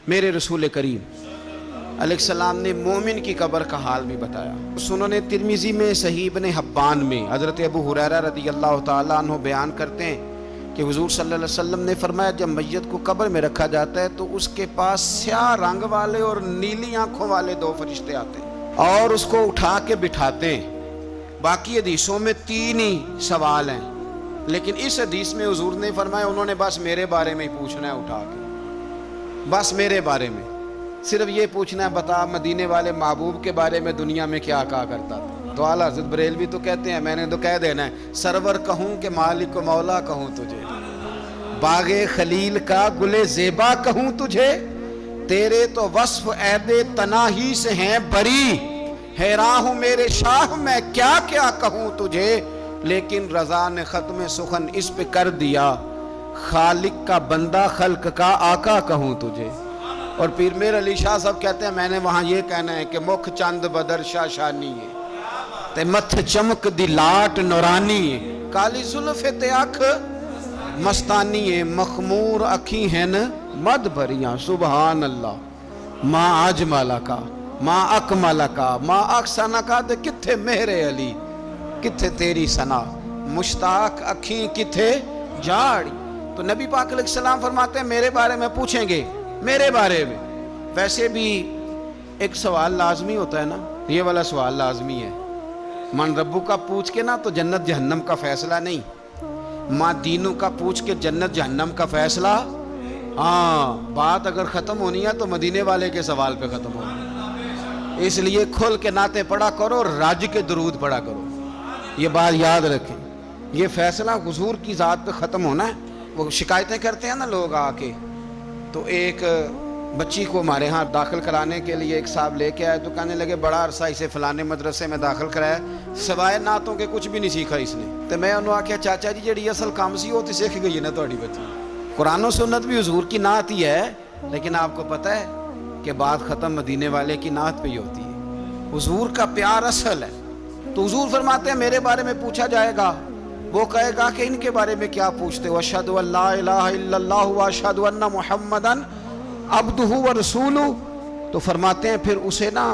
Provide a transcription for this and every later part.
میرے رسول کریم علیہ السلام نے مومن کی قبر کا حال بھی بتایا۔ سنن ترمذی میں، صحیح ابن حبان میں حضرت ابو ہریرہ رضی اللہ تعالیٰ عنہ بیان کرتے ہیں کہ حضور صلی اللہ علیہ وسلم نے فرمایا جب میت کو قبر میں رکھا جاتا ہے تو اس کے پاس سیاہ رنگ والے اور نیلی آنکھوں والے دو فرشتے آتے ہیں اور اس کو اٹھا کے بٹھاتے ہیں۔ باقی حدیثوں میں 3 ہی سوال ہیں، لیکن اس حدیث میں حضور نے فرمایا انہوں نے بس میرے بارے میں ہی پوچھنا ہے، اٹھا کے بس میرے بارے میں صرف یہ پوچھنا ہے، بتا مدینے والے محبوب کے بارے میں دنیا میں کیا کہا کرتا تھا؟ تو اعلیٰ حضرت بریلوی تو کہتے ہیں میں نے تو کہہ دینا ہے، سرور کہوں کہ مالک و مولا کہوں تجھے، باغ خلیل کا گل زیبا کہوں تجھے، تیرے تو وصف عیب تناہی سے ہیں بری، حیران ہوں میرے شاہ میں کیا کیا کہوں تجھے، لیکن رضا نے ختم سخن اس پہ کر دیا، خالق کا بندہ خلق کا آقا کہوں تجھے۔ اور پیر میر علی شاہ صاحب کہتے ہیں میں نے وہاں یہ کہنا ہے کہ مکھ چند بدر شاہ شانی ہے تے متھ چمک دی لاٹ نورانی ہے، کالی زلف تے اکھ مستانی ہے، مخمور اکھی ہیں مد بھریاں، سبحان اللہ، ماں اجمل کا ماں اکمل کا ماں احسن کا تے کتھے مہر علی، کتھے تیری ثنا، مشتاق اکھیں کتھے جاڑی۔ تو نبی پاک علیہ السلام فرماتے ہیں میرے بارے میں پوچھیں گے، میرے بارے میں۔ ویسے بھی ایک سوال لازمی ہوتا ہے نا، یہ والا سوال لازمی ہے، من ربو کا پوچھ کے نا تو جنت جہنم کا فیصلہ نہیں، ماں دینوں کا پوچھ کے جنت جہنم کا فیصلہ۔ ہاں بات اگر ختم ہونی ہے تو مدینے والے کے سوال پہ ختم ہونی ہے، اس لیے کھل کے نعتیں پڑھا کرو، راج کے درود پڑھا کرو، یہ بات یاد رکھیں، یہ فیصلہ حضور کی ذات پہ ختم ہونا ہے۔ وہ شکایتیں کرتے ہیں نا لوگ آ کے، تو ایک بچی کو ہمارے ہاں داخل کرانے کے لیے ایک صاحب لے کے آئے تو کہنے لگے بڑا عرصہ اسے فلانے مدرسے میں داخل کرایا، سوائے نعتوں کے کچھ بھی نہیں سیکھا اس نے۔ تو میں انہوں آکھیا چاچا جی جڑی اصل کام سی وہ تو سیکھ گئی ہے نا تہاڈی بچی، قرآن و سنت بھی حضور کی نعت ہی ہے، لیکن آپ کو پتہ ہے کہ بات ختم مدینے والے کی نعت پہ ہی ہوتی ہے، حضور کا پیار اصل ہے۔ تو حضور فرماتے ہیں میرے بارے میں پوچھا جائے گا، وہ کہے گا کہ ان کے بارے میں کیا پوچھتے ہو، اشہد ان لا الہ الا اللہ واشہد ان محمدن عبدہ ورسولہ۔ تو فرماتے ہیں پھر اسے نا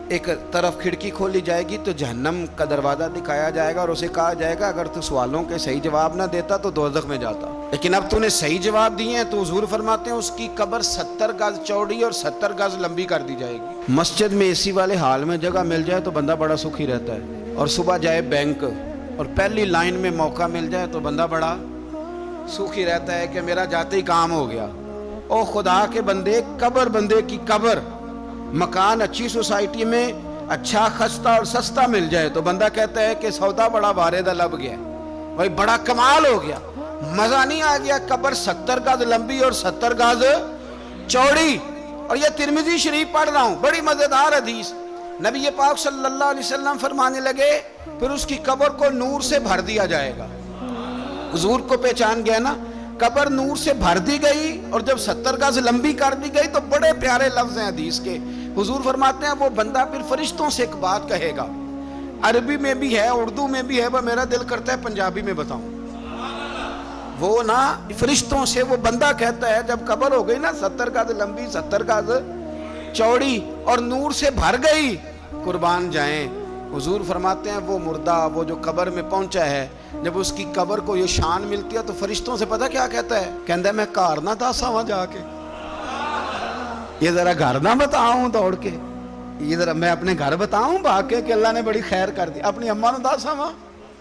ایک طرف کھڑکی کھولی جائے گی تو جہنم کا دروازہ دکھایا جائے گا اور اسے کہا جائے گا اگر تو سوالوں کے صحیح جواب نہ دیتا تو دوزخ میں جاتا، لیکن اب تو نے صحیح جواب دیے ہیں۔ تو حضور فرماتے ہیں اس کی قبر 70 گز چوڑی اور 70 گز لمبی کر دی جائے گی۔ مسجد میں اے سی والے حال میں جگہ مل جائے تو بندہ بڑا سکھی رہتا ہے، اور صبح جائے بینک اور پہلی لائن میں موقع مل جائے تو بندہ بڑا سوکھی رہتا ہے کہ میرا جاتے ہی کام ہو گیا۔ او خدا کے بندے، قبر بندے کی قبر، مکان اچھی سوسائٹی میں اچھا خستہ اور سستا مل جائے تو بندہ کہتا ہے کہ سودا بڑا واردہ لب گیا، بھائی بڑا کمال ہو گیا، مزہ نہیں آ گیا۔ قبر 70 گز لمبی اور 70 گز چوڑی، اور یہ ترمذی شریف پڑھ رہا ہوں، بڑی مزیدار حدیث۔ نبی پاک صلی اللہ علیہ وسلم فرمانے لگے پھر اس کی قبر کو نور سے بھر دیا جائے گا۔ حضور کو پہچان گیا نا، قبر نور سے بھر دی گئی اور جب 70 گز لمبی کر دی گئی تو بڑے پیارے لفظ ہیں حدیث کے۔ حضور فرماتے ہیں وہ بندہ پھر فرشتوں سے ایک بات کہے گا، عربی میں بھی ہے اردو میں بھی ہے، وہ میرا دل کرتا ہے پنجابی میں بتاؤں۔ وہ نا فرشتوں سے وہ بندہ کہتا ہے جب قبر ہو گئی نا 70 گز لمبی 70 گز چوڑی اور نور سے بھر گئی، قربان جائیں، حضور فرماتے ہیں وہ مردہ وہ جو قبر میں پہنچا ہے جب اس کی قبر کو یہ شان ملتی ہے تو فرشتوں سے پتہ کیا کہتا ہے؟ کہتا ہے میں گھر نہ داسا وہاں جا کے، یہ ذرا گھر نہ بتاؤں دوڑ کے، یہ ذرا میں اپنے گھر بتاؤں بھاگ کے کہ اللہ نے بڑی خیر کر دی، اپنی اماں نہ داسا وہاں،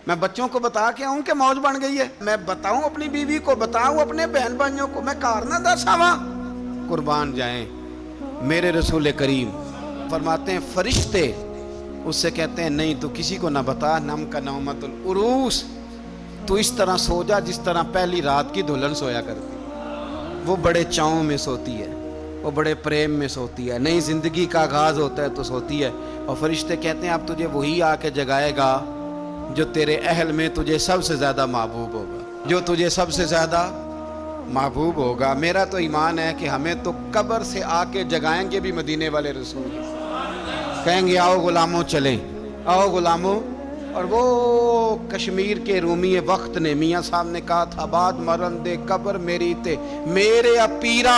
میں بچوں کو بتا کے آؤں کہ موج بن گئی ہے، میں بتاؤں اپنی بیوی کو، بتاؤں اپنے بہن بھائیوں کو، میں گھر نہ داسا وہاں۔ قربان جائیں میرے رسول کریم فرماتے ہیں فرشتے اس سے کہتے ہیں نہیں تو کسی کو نہ بتا، نم کا نومت العروس، تو اس طرح سو جا جس طرح پہلی رات کی دلہن سویا کرتی، وہ بڑے چاؤں میں سوتی ہے، وہ بڑے پریم میں سوتی ہے، نئی زندگی کا آغاز ہوتا ہے تو سوتی ہے، اور فرشتے کہتے ہیں اب تجھے وہی آ کے جگائے گا جو تیرے اہل میں تجھے سب سے زیادہ محبوب ہوگا، جو تجھے سب سے زیادہ محبوب ہوگا۔ میرا تو ایمان ہے کہ ہمیں تو قبر سے آ کے جگائیں گے بھی مدینے والے رسول، کہیں گے آؤ غلاموں چلیں، آؤ غلاموں۔ اور وہ کشمیر کے رومی وقت نے میاں صاحب نے کہا تھا بعد مرن دے قبر میری تے میرے اپیرا